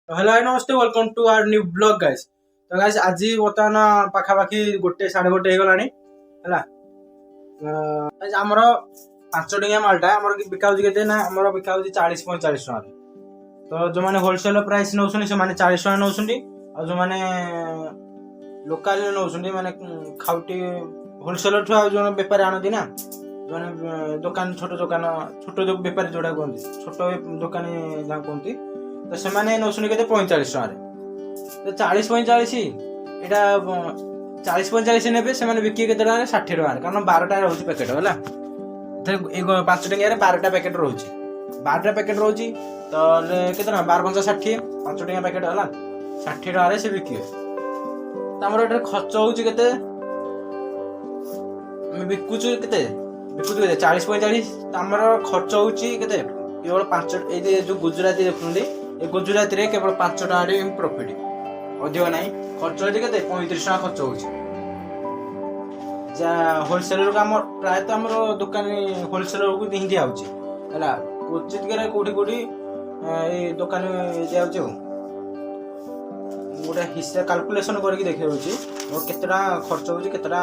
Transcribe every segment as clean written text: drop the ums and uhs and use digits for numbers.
Hello hi नमस्ते welcome to our new blog guys. तो guys आज बर्तमान पाखापाखि गोटे साढ़े गोटे हो गलानी है। आमर 5 टंकिया मालटा आमर बिका के ना आमर बिका 40-45 टका। तो जो मैंने होलसेल प्राइस नौ से 40 टका नौ और जो मैंने लोकाल नौ माने खाउटी होलसेलर ठू जो बेपारी आनती ना जो दुकान छोट बेपारी जोड़ा कहते छोट दुकानी जहाँ कहती तो से नौ 45 टका। तो 40-45 एटा 40-45 ने बिके के 60 टका कारण 12टा रोचे पैकेट है 5 टंकिया 12टा पैकेट रोचे 12टा पैकेट रोचे तो के 12-5-60 5 टंकिया पैकेट है 60 टका से बिके। तो आमर ये खर्च होते बिकुचु के 40-45 आमर खर्च होते केवल 5 जो गुजराती देखते ये गुजराती रे केवल 5 टका प्रॉफिट अधिक ना खर्च होती 35 टका खर्च हो होलसेलर को आम प्रायतः आम दुकान होलसेलर को ही दिया है क्वचित कौटी कौटी दुकान दिया गोटे हिसाब काल्कुलेसन करके देखा केतटा खर्च हो केतटा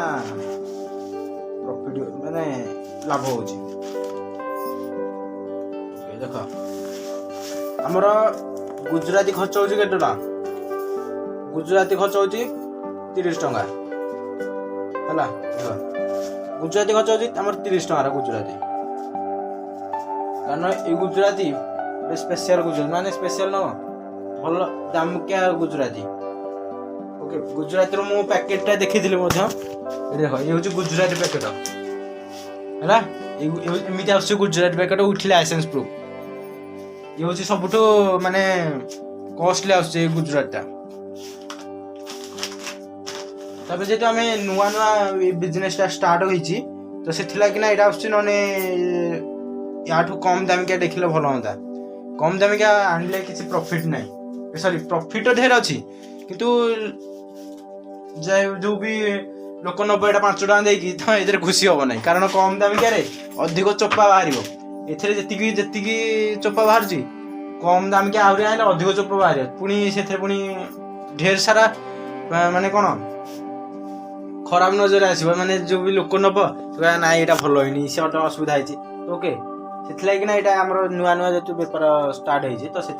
प्रॉफिट माने लाभ हो देख आमर गुजराती खर्च हो केटा गुजराती खर्च हो 30 टका है गुजराती खर्च हो 30 टका गुजराती कारण ये गुजराती स्पेशल गुजराती माने स्पेशल न भल दामिकिया गुजराती ओके गुजराती मु पैकेटा देखी देख ये हूँ गुजराती पैकेट है एमती आस Gujarati packet with license proof ये हूँ सब माने कॉस्टली आस गुजराती तब जेहतु आम नुआ नुआ बिजनेस स्टार्ट होती तो से यहाँ आस या कम दामिकिया देखिले भल हाँ कम दामिकिया आनले किसी प्रॉफिट नहीं सॉरी प्रॉफिट ढेर अच्छी किंतु जो भी लोक नब यहाँ 5 टका देकी तो ये खुशी हम ना कारण कम दामिकिया अधिक चोपा बाहर जी चोपा बाहर कम दामिकिया आहरी आने अधिक चोपा बाहर पुणी से ढेर सारा माने कौन खराब नजर आसो माने जो भी लोक नब ना यहाँ भल होनी से असुविधा होती ओके से यहाँ आम नुआ नुआ जो बेपार स्टार्ट होती तो से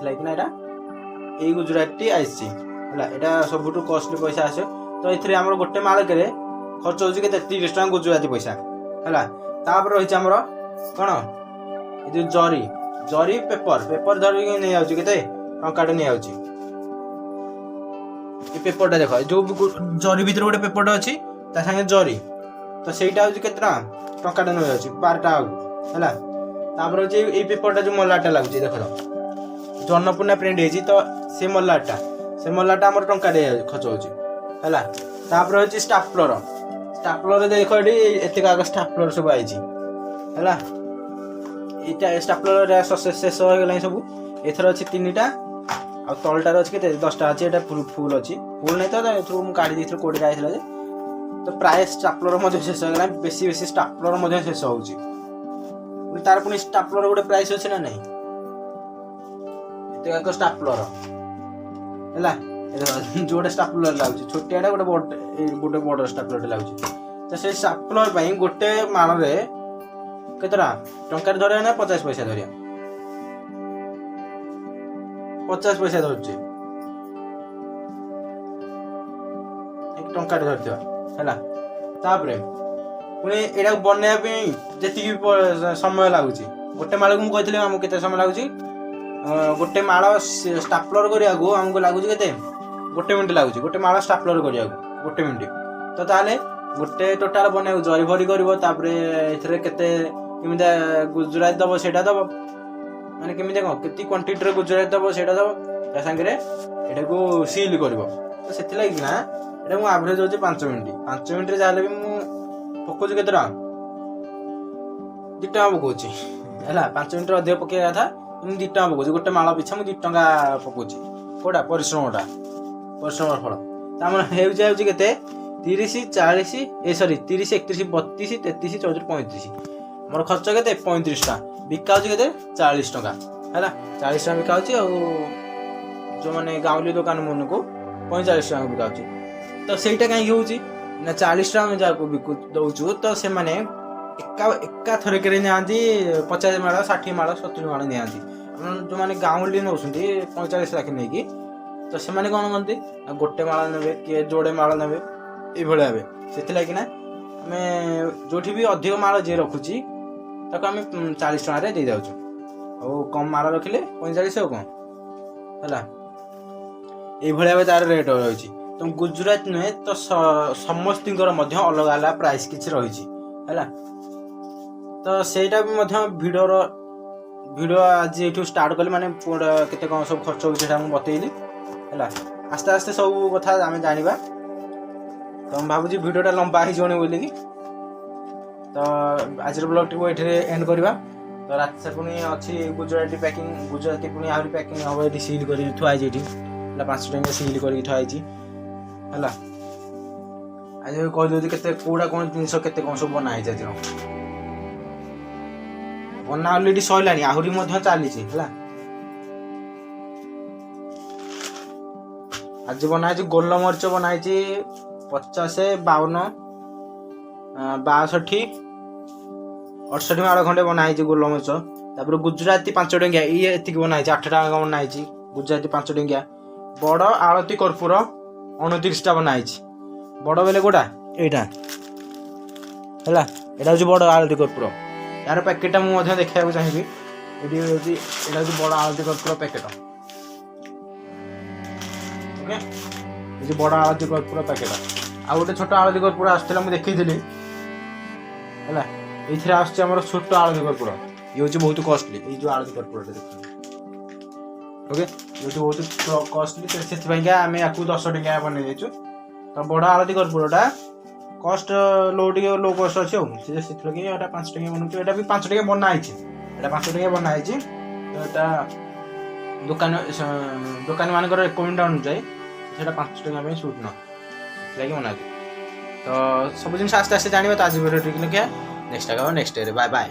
यही गुजराती आसी है सब कॉस्टली पैसा आस तो ये आम गोटे मालक खर्च हो 30 टका गुजराती पैसा है तापर रही आमर कौन ये जरी जरी पेपर पेपर धरिक नहीं आउची केते टंकाटे नहीं आउची ये पेपरटा देख जो जरी भीतर गोटे पेपरटा अच्छी ता संगे जरी तो सहीटा हूँ के टंकाटे नहीं आउची 12टा है तापर हूँ ये पेपरटा जो मल्लाटा लगुच देख जन्नपूर्णा प्रिंट होती तो से मल्लाटा आम टंकाटे खर्च होगा तापर हूँ स्टापलर स्टापलर देख ये स्टापलर सब आई है स्टापलर शेष हो गला सब एथर अच्छी 3टा आ तलटार अच्छे 10टा अच्छी फुल अच्छी फुल नहीं तो काढ़ी देती 20टा आई तो प्राय स्टापलर शेष हो गला बेसी बेसी स्टापलर शेष हो तार पुणी स्टापलर गोटे प्राइस अच्छे ना नहीं एत स्टापलर है जो स्टापलर लगुच छोटिया गोटे बड़ स्टापलर लगुच तो से स्टापलर गोटे माल केतरा टंकार धरिया ना 50 पैसा धरिया 50 पैसा धरचे एक टंकार धरता है पुणी यहाँ बनवाई जी समय लगुच गोटे माल को कहते आमको केते समय लगुच गोटे माल स्टापलर करने आमको लगुच के गोटे मिनट लगुच गोटे माल स्टापलर करने गोटे मिनट तो ताले गोटे टोटाल बनवाई जरी भरी कर गुजराती दब से दब माने केमी के क्वांटिटी गुजराती दब से दब सांगे यहाँ को सील कर तो से ना आभरेज हो 5 मिनट 5 मिनट जहाँ भी पकाऊँ के 2 टका पकाऊँ है 5 मिनट अधिक पकड़ा था 2 टका पकाऊँ गोटे माल पिछा 2 टका पकाऊँ कौटा परिश्रमटा परिश्रम फल तो के 30-40 सॉरी 30-31 32-33 34-35 मोर खर्च के 35 टका बिका के 40 टका है 40 टका बिका जो मैंने गाँवली दुकान मन को 45 टका बिका तो सहीटा कहीं होची ना 40 टका में जाको बिकु दउछु तो से माने एका थरक 50 माड़ 60 माड़ 70 माड़ नि जो मैंने गाँवली नौ 45 लाख नहीं तो से मैंने कौन करते गोटे माड़ ने किए जोड़े माड़ ने ये से लगी ना आम जो भी अधिक माड़ जी रखुची ताको आम 40 टकर दे जाऊँ और कम माड़ रखिले 45 कौन है ये तार रेट रही तो गुजरात नुहे तो समस्त अलग अलग प्राइस किसी रही है तो सेटा भी वीडियो आज ये स्टार्ट कली माने केते कौन सब खर्च होगी बतैली है आस्ते आस्ते सब कथा आम जाना तो मैं भावुँ वीडियोटा लंबा ही जाने बोल कि तो आज ब्लॉग टी ये एंड करवा तो रात से पुणी अच्छी गुजराती पैकिंग गुजराती पुणी आहरी पैकिंग हम ये सिल कर थुआई 5 टंका सिल कर थुआई है आज कहीदे के कौटा कौन जिन कौन सब बनाई बना अलरेडी सरला आहरी चली है आज बनाई गोलमरीच बनाई 50 52 62 68 माड़ खंडे बनाई गोलमरीच तापर गुजराती 5 टंकिया ये बनाई 8 टका बनाई गुजराती 5 टंकिया बड़ आलती कर्पूर 29 बनाई बड़ बेले कोटा यहाँ है यहाँ हूँ बड़ आलती कर्पूर यार पैकेटा मुझे देखा चाहिए ये बड़ आलती कर्पूर पैकेट ओके ये बड़ आलती कर्पूर पैकेट आ गोटे छोट आलती कर्पूर आसला मुझे देखी है ये आसमर छोट आलती कर्पूर ये हूँ बहुत कॉस्टली ये जो आलती कर्पूर देखिए ओके ये बहुत कॉस्टली से आम या 10 टंका बन जाइए तो बड़ आलती कर्पूरटा कस्ट लो लो कस्ट अच्छे 5 टंका बनाऊँ यहाँ भी 5 टंका बनाई 5 टंका बनाई तो यहाँ दुकान मान रिकमेंड अनुजाई 5 टंका सुट न लगे बना तो सब जिन आस्ते आस्ते जाना तो आज वीडियो ठीक लगे नेक्स्ट बाय बाय।